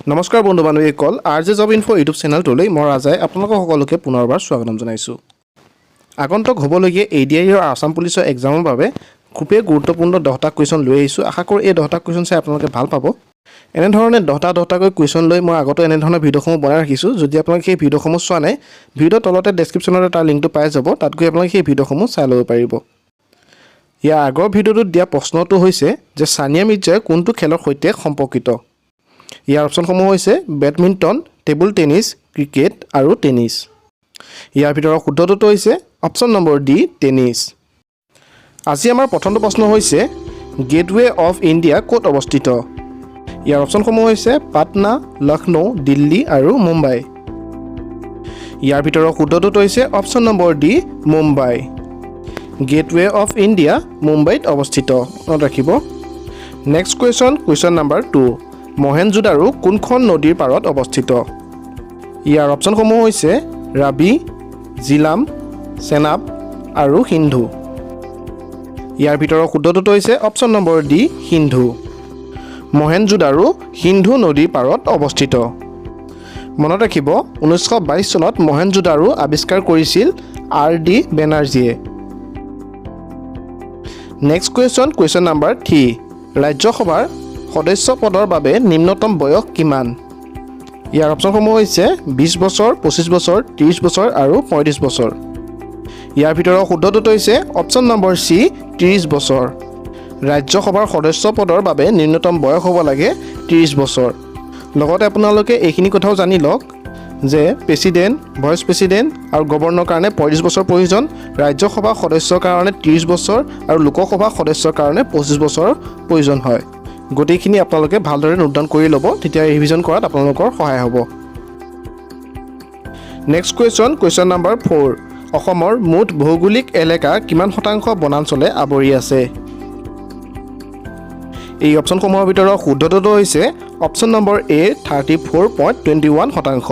নমস্কাৰ বন্ধু বান্ধৱীসকল RJ job info YouTube চেনেলটোলৈ মই ৰাজাই আপোনালোকক সকলোকে পুনৰবাৰ স্বাগতম জনাইছোঁ। আগন্তুক হ'বলগীয়া ADRE আৰু আসাম পুলিচৰ এক্সামৰ বাবে খুবেই গুৰুত্বপূৰ্ণ 10টা কুৱেশ্যন লৈ আহিছোঁ। আশা কৰোঁ এই 10টা কুৱেশ্যন চাই আপোনালোকে ভাল পাব। এনেধৰণে 10টাকৈ কুৱেশ্যন লৈ মই আগতে এনেধৰণৰ ভিডিঅ'সমূহ বনাই ৰাখিছোঁ। যদি আপোনালোকে সেই ভিডিঅ'সমূহ চোৱা নাই, ভিডিঅ'ৰ তলতে ডেছক্ৰিপশ্যনতে তাৰ লিংকটো পাই যাব, তাত গৈ আপোনালোকে সেই ভিডিঅ'সমূহ চাই ল'ব পাৰিব। ইয়াৰ আগৰ ভিডিঅ'টোত দিয়া প্ৰশ্নটো হৈছে যে সানিয়া মিৰ্জাই কোনটো খেলৰ সৈতে সম্পৰ্কিত। ইয়াৰ অপশ্যনসমূহ হৈছে বেডমিণ্টন, টেবুল টেনিছ, ক্ৰিকেট আৰু টেনিছ। ইয়াৰ ভিতৰত শুদ্ধটো হৈছে অপশ্যন নম্বৰ ডি টেনিছ। আজি আমাৰ প্ৰথমটো প্ৰশ্ন হৈছে গেটৱে অফ ইণ্ডিয়া ক'ত অৱস্থিত। ইয়াৰ অপশ্যনসমূহ হৈছে পাটনা, লক্ষ্ণৌ, দিল্লী আৰু মুম্বাই। ইয়াৰ ভিতৰত শুদ্ধটো হৈছে option number D Mumbai. Gateway of India মুম্বাইত অৱস্থিত, মনত ৰাখিব। নেক্সট কুৱেশ্যন নম্বৰ 2, মহেঞ্জোদাৰো কোনখন নদীৰ পাৰত অৱস্থিত। ইয়াৰ অপশ্যনসমূহ হৈছে ৰাবি, জিলাম, চেনাব আৰু সিন্ধু। ইয়াৰ ভিতৰত শুদ্ধটো হৈছে option number D Sindhu. Mohenjodaro Sindhu নদীৰ পাৰত অৱস্থিত। মনত ৰাখিব 1922 চনত মহেঞ্জোদাৰো আৱিষ্কাৰ কৰিছিল ADRE বেনাৰ্জীয়ে। নেক্সট কুৱেশ্যন নম্বৰ 3, ৰাজ্যসভাৰ সদস্য পদৰ বাবে নিম্নতম বয়স কিমান। ইয়াৰ অপশ্যনসমূহ হৈছে 20 বছৰ, 25 বছৰ, 30 বছৰ আৰু 35 বছৰ। ইয়াৰ ভিতৰত শুদ্ধটো হৈছে অপশ্যন নম্বৰ চি 30 বছৰ। ৰাজ্যসভাৰ সদস্য পদৰ বাবে নিম্নতম বয়স হ'ব লাগে 30 বছৰ। লগতে আপোনালোকে এইখিনি কথাও জানি লওক যে প্ৰেছিডেণ্ট, ভাইচ প্ৰেছিডেণ্ট আৰু গভৰ্ণৰৰ কাৰণে 35 বছৰ প্ৰয়োজন, ৰাজ্যসভা সদস্যৰ কাৰণে 30 বছৰ আৰু লোকসভা সদস্যৰ কাৰণে 25 বছৰৰ প্ৰয়োজন হয়। গোটেইখিনি আপোনালোকে ভালদৰে নোট ডাউন কৰি ল'ব, তেতিয়া ৰিভিজন কৰাত আপোনালোকৰ সহায় হ'ব। নেক্সট কুৱেশ্যন নম্বৰ 4, অসমৰ মুঠ ভৌগোলিক এলেকা কিমান শতাংশ বনাঞ্চলে আৱৰি আছে। এই অপশ্যনসমূহৰ ভিতৰত শুদ্ধটো হৈছে অপশ্যন নম্বৰ এ 34.21 শতাংশ।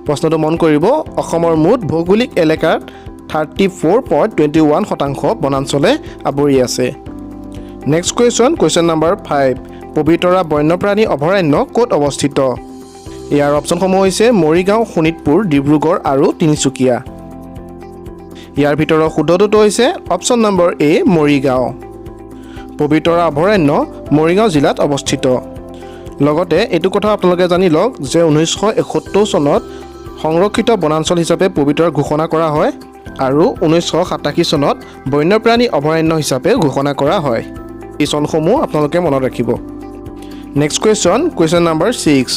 প্ৰশ্নটো মন কৰিব, অসমৰ মুঠ ভৌগোলিক এলেকাৰ 34.21 শতাংশ বনাঞ্চলে আৱৰি আছে। নেক্সট কুৱেশ্যন নম্বৰ 5, পবিতৰা বন্যপ্ৰাণী অভয়াৰণ্য ক'ত অৱস্থিত। ইয়াৰ অপশ্যনসমূহ হৈছে মৰিগাঁও, শোণিতপুৰ, ডিব্ৰুগড় আৰু তিনিচুকীয়া। ইয়াৰ ভিতৰত শুদ্ধটো হৈছে অপশ্যন নম্বৰ এ মৰিগাঁও। পবিতৰা অভয়াৰণ্য মৰিগাঁও জিলাত অৱস্থিত। লগতে এইটো কথা আপোনালোকে জানি লওক যে 1971 চনত সংৰক্ষিত বনাঞ্চল হিচাপে পবিতৰা ঘোষণা কৰা হয় আৰু 1987 চনত বন্যপ্ৰাণী অভয়াৰণ্য হিচাপে ঘোষণা কৰা হয়। এই চনসমূহ আপোনালোকে মনত ৰাখিব। নেক্সট কুৱেশ্যন নম্বৰ 6,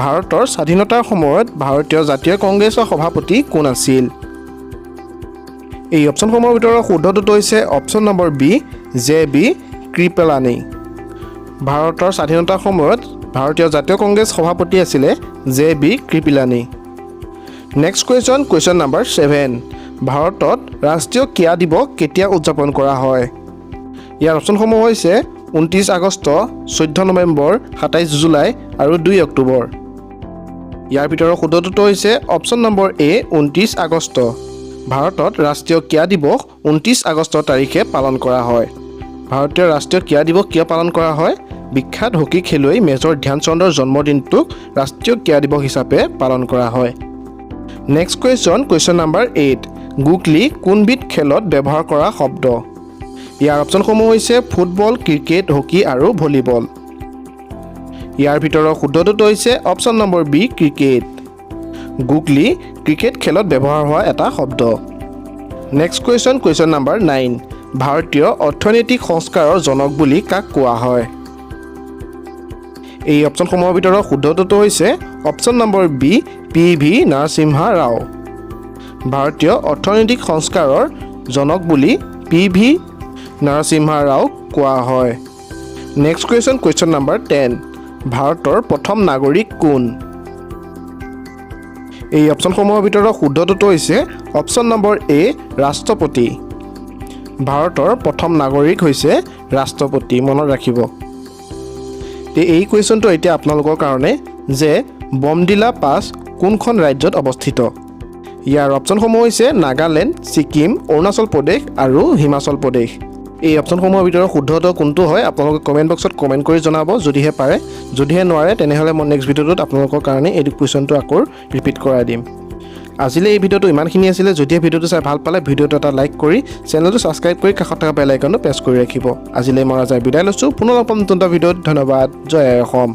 ভাৰতৰ স্বাধীনতাৰ সময়ত ভাৰতীয় জাতীয় কংগ্ৰেছৰ সভাপতি কোন আছিল। এই অপশ্যনসমূহৰ ভিতৰত শুদ্ধটো হৈছে option number B JB Kripalani. ভাৰতৰ স্বাধীনতাৰ সময়ত ভাৰতীয় জাতীয় কংগ্ৰেছ সভাপতি আছিলে JB Kripalani. Next question number 7, ভাৰতত ৰাষ্ট্ৰীয় ক্ৰীড়া দিৱস কেতিয়া উদযাপন কৰা হয়। ইয়াৰ অপশ্যনসমূহ হৈছে 29 আগষ্ট, 14 নৱেম্বৰ, 27 জুলাই আৰু 2 অক্টোবৰ। ইয়াৰ ভিতৰত শুদ্ধটো হৈছে অপশ্যন নম্বৰ এ 29 আগষ্ট। ভাৰতত ৰাষ্ট্ৰীয় ক্ৰীড়া দিৱস 29 আগষ্ট তাৰিখে পালন কৰা হয়। ভাৰতীয় ৰাষ্ট্ৰীয় ক্ৰীড়া দিৱস কিয় পালন কৰা হয়? বিখ্যাত হকী খেলুৱৈ মেজৰ ধ্যান চন্দৰ জন্মদিনটোক ৰাষ্ট্ৰীয় ক্ৰীড়া দিৱস হিচাপে পালন কৰা হয়। নেক্সট কুৱেশ্যন নম্বৰ 8, গুগলি কোনবিধ খেলত ব্যৱহাৰ কৰা শব্দ। ইয়াৰ অপশ্যনসমূহ হৈছে ফুটবল, ক্ৰিকেট, হকী আৰু ভলীবল। ইয়াৰ ভিতৰত শুদ্ধটো হৈছে অপশ্যন নম্বৰ বি ক্ৰিকেট। গুগলি ক্ৰিকেট খেলত ব্যৱহাৰ হোৱা এটা শব্দ। নেক্সট কুৱেশ্যন নম্বৰ 9, ভাৰতীয় অৰ্থনৈতিক সংস্কাৰৰ জনক বুলি কাক কোৱা হয়। এই অপশ্যনসমূহৰ ভিতৰত শুদ্ধটো হৈছে option number B PV Narasimha Rao. ভাৰতীয় অৰ্থনৈতিক সংস্কাৰৰ জনক বুলি PV নৰসিম্হা ৰাওক কোৱা হয়। নেক্সট কুৱেশ্যন নম্বৰ 10, ভাৰতৰ প্ৰথম নাগৰিক কোন। এই অপশ্যনসমূহৰ ভিতৰত শুদ্ধটো হৈছে অপশ্যন নম্বৰ এ ৰাষ্ট্ৰপতি। ভাৰতৰ প্ৰথম নাগৰিক হৈছে ৰাষ্ট্ৰপতি, মনত ৰাখিব। এই কুৱেশ্যনটো এতিয়া আপোনালোকৰ কাৰণে যে বমডিলা পাছ কোনখন ৰাজ্যত অৱস্থিত। ইয়াৰ অপশ্যনসমূহ হৈছে নাগালেণ্ড, ছিকিম, অৰুণাচল প্ৰদেশ আৰু হিমাচল প্ৰদেশ। এই অপশ্যনসমূহৰ ভিতৰত শুদ্ধটো কোনটো হয় আপোনালোকে কমেণ্ট বক্সত কমেণ্ট কৰি জনাব যদিহে পাৰে যদিহে নোৱাৰে তেনেহ'লে মই নেক্সট ভিডিঅ'টোত আপোনালোকৰ কাৰণে এই কুৱেশ্যনটো আকৌ ৰিপিট কৰাই দিম আজিলৈ এই ভিডিঅ'টো ইমানখিনি আছিলে যদিহে ভিডিঅ'টো চাই ভাল পালে ভিডিঅ'টো এটা লাইক কৰি চেনেলটো ছাবস্ক্ৰাইব কৰি কাষত থকা বেল আইকনটো প্ৰেছ কৰি ৰাখিব আজিলৈ মই ৰাজাই বিদায় লৈছোঁ পুনৰ লগ পাম নতুন এটা ভিডিঅ'ত ধন্যবাদ জয় অসম